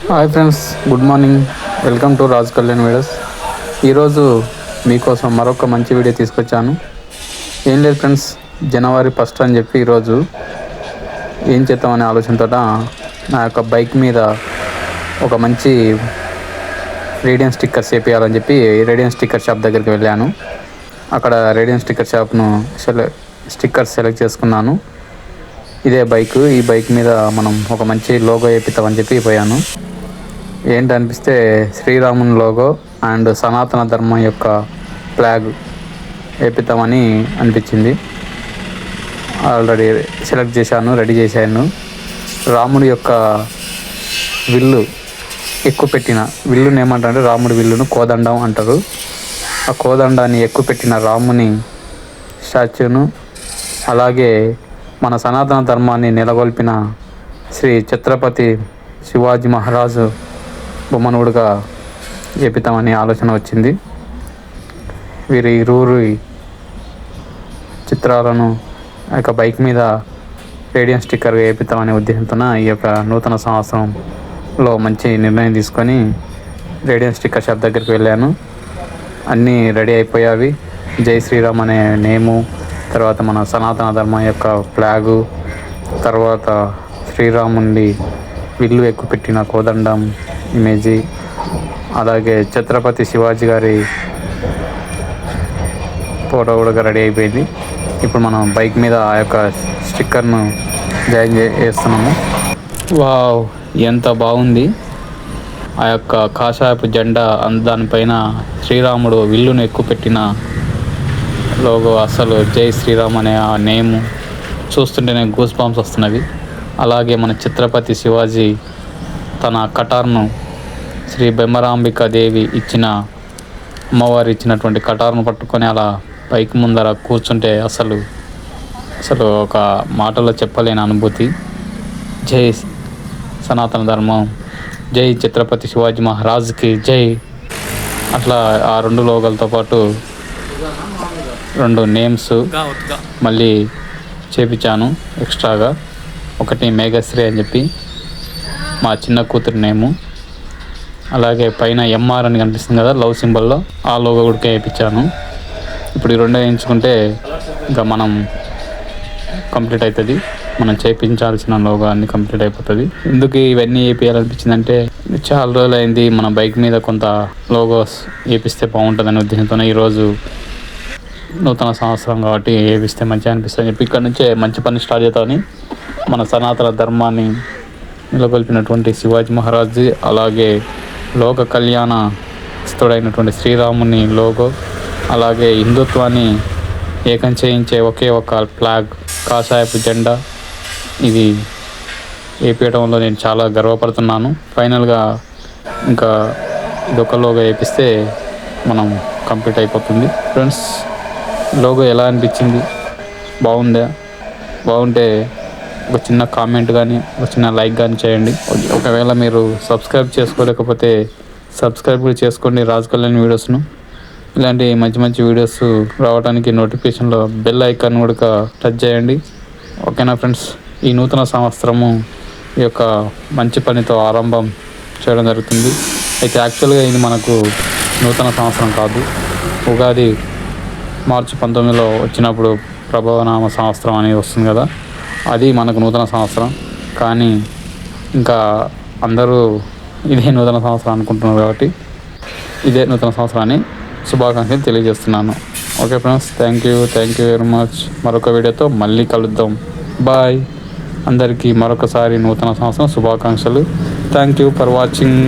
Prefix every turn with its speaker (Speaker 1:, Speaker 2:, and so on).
Speaker 1: Hi friends, good morning. Welcome to Raj Kalyan videos. ఈరోజు మీకోసం మరొక మంచి వీడియో తీసుకొచ్చాను. ఏం లేదు ఫ్రెండ్స్, జనవరి 1 అని చెప్పి ఈరోజు ఏం చేద్దామనే ఆలోచనతో నా యొక్క బైక్ మీద ఒక మంచి రేడియన్ స్టిక్కర్స్ వేయాలని చెప్పి రేడియన్ స్టిక్కర్ షాప్ దగ్గరికి వెళ్ళాను. అక్కడ రేడియన్ స్టిక్కర్ షాప్ను స్టిక్కర్స్ సెలెక్ట్ చేసుకున్నాను. ఇదే బైక్, ఈ బైక్ మీద మనం ఒక మంచి లోగో వేపిద్దామని చెప్పి పోయాను. ఏంటనిపిస్తే శ్రీరాముని లోగో అండ్ సనాతన ధర్మం యొక్క ఫ్లాగ్ వేపిద్దామని అనిపించింది. ఆల్రెడీ సెలెక్ట్ చేశాను, రెడీ చేశాను. రాముడి యొక్క విల్లు ఎక్కువ పెట్టిన విల్లుని ఏమంటారంటే రాముడి విల్లును కోదండం అంటారు. ఆ కోదండాన్ని ఎక్కువ పెట్టిన రాముని స్టాచ్యూను, అలాగే మన సనాతన ధర్మాన్ని నెలకొల్పిన శ్రీ ఛత్రపతి శివాజీ మహారాజు బొమ్మనుడుగా వేపిద్దామని ఆలోచన వచ్చింది. వీరి ఇరువురి చిత్రాలను ఆ యొక్క బైక్ మీద రేడియన్ స్టిక్కర్ వేపిద్దామనే ఉద్దేశంతో ఈ యొక్క నూతన సంవత్సరంలో మంచి నిర్ణయం తీసుకొని రేడియన్ స్టిక్కర్ షాప్ దగ్గరికి వెళ్ళాను. అన్నీ రెడీ అయిపోయావి. జై శ్రీరామ్ అనే నేము, తర్వాత మన సనాతన ధర్మం యొక్క ఫ్లాగు, తర్వాత శ్రీరాముడి విల్లు ఎక్కువ పెట్టిన కోదండం ఇమేజీ, అలాగే ఛత్రపతి శివాజీ గారి ఫోటో కూడా రెడీ అయిపోయింది. ఇప్పుడు మనం బైక్ మీద ఆ యొక్క స్టిక్కర్ను జాయిన్ చేస్తున్నాము. వావ్, ఎంత బాగుంది! ఆ యొక్క కాషాయపు జెండా దానిపైన శ్రీరాముడు విల్లును ఎక్కువ పెట్టిన లోగో, అసలు జై శ్రీరామ్ అనే ఆ నేము చూస్తుంటేనే గూస్ బంప్స్ వస్తున్నవి. అలాగే మన ఛత్రపతి శివాజీ తన కటార్ను శ్రీ బెమ్మరాంబికా దేవి ఇచ్చిన, అమ్మవారు ఇచ్చినటువంటి కటార్ను పట్టుకొని అలా బైక్ ముందర కూర్చుంటే అసలు ఒక మాటలో చెప్పలేని అనుభూతి. జై సనాతన ధర్మం, జై ఛత్రపతి శివాజీ మహారాజ్కి జై. అట్లా ఆ రెండు లోగోలతో పాటు 2 నేమ్స్ మళ్ళీ చేపించాను ఎక్స్ట్రాగా. ఒకటి మేఘశ్రీ అని చెప్పి మా చిన్న కూతురు నేము, అలాగే పైన ఎంఆర్ అని కనిపిస్తుంది కదా లవ్ సింబల్లో, ఆ లోగో కూడా వేయించాను. ఇప్పుడు ఈ 2 వేయించుకుంటే ఇంకా మనం కంప్లీట్ అవుతుంది. మనం చేయించాల్సిన లోగో అన్నీ కంప్లీట్ అయిపోతుంది. ఎందుకు ఇవన్నీ వేయించాలనిపించిందంటే చాలా రోజులు అయింది మన బైక్ మీద కొంత లోగోస్ వేపిస్తే బాగుంటుందని ఉద్దేశంతో ఈరోజు నూతన సంవత్సరం కాబట్టి వేపిస్తే మంచిగా అనిపిస్తుంది చెప్పి ఇక్కడ నుంచే మంచి పని స్టార్ట్ చేద్దామని మన సనాతన ధర్మాన్ని నెలకొల్పినటువంటి శివాజీ మహారాజ్, అలాగే లోక కళ్యాణస్తుడైనటువంటి శ్రీరాముని లోగో, అలాగే హిందుత్వాన్ని ఏకం చేయించే ఒకే ఒక ఫ్లాగ్ కాషాయపు జెండా, ఇది వేపించడంలో నేను చాలా గర్వపడుతున్నాను. ఫైనల్గా ఇంకా ఇదొక లోగో వేపిస్తే మనం కంప్లీట్ అయిపోతుంది. ఫ్రెండ్స్, లోగో ఎలా అనిపించింది? బాగుందా? బాగుంటే ఒక చిన్న కామెంట్ కానీ ఒక చిన్న లైక్ కానీ చేయండి. ఒకవేళ మీరు సబ్స్క్రైబ్ చేసుకోలేకపోతే సబ్స్క్రైబ్ కూడా చేసుకోండి రాజ్ కళ్యాణ్ వీడియోస్ను. ఇలాంటి మంచి మంచి వీడియోస్ రావడానికి నోటిఫికేషన్లో బెల్ ఐకాన్ కూడా టచ్ చేయండి. ఓకేనా ఫ్రెండ్స్? ఈ నూతన సంవత్సరము ఈ యొక్క మంచి పనితో ఆరంభం చేయడం జరుగుతుంది. అయితే యాక్చువల్గా ఇది మనకు నూతన సంవత్సరం కాదు, ఉగాది మార్చి 19లో వచ్చినప్పుడు ప్రభవనామ సంవత్సరం అనేది వస్తుంది కదా, అది మనకు నూతన సంవత్సరం. కానీ ఇంకా అందరూ ఇదే నూతన సంవత్సరం అనుకుంటున్నారు కాబట్టి ఇదే నూతన సంవత్సరాన్ని శుభాకాంక్షలు తెలియజేస్తున్నాను. Okay friends, thank you very much. మరొక వీడియోతో మళ్ళీ కలుద్దాం. బాయ్. అందరికీ మరొకసారి నూతన సంవత్సరం శుభాకాంక్షలు. Thank you for watching.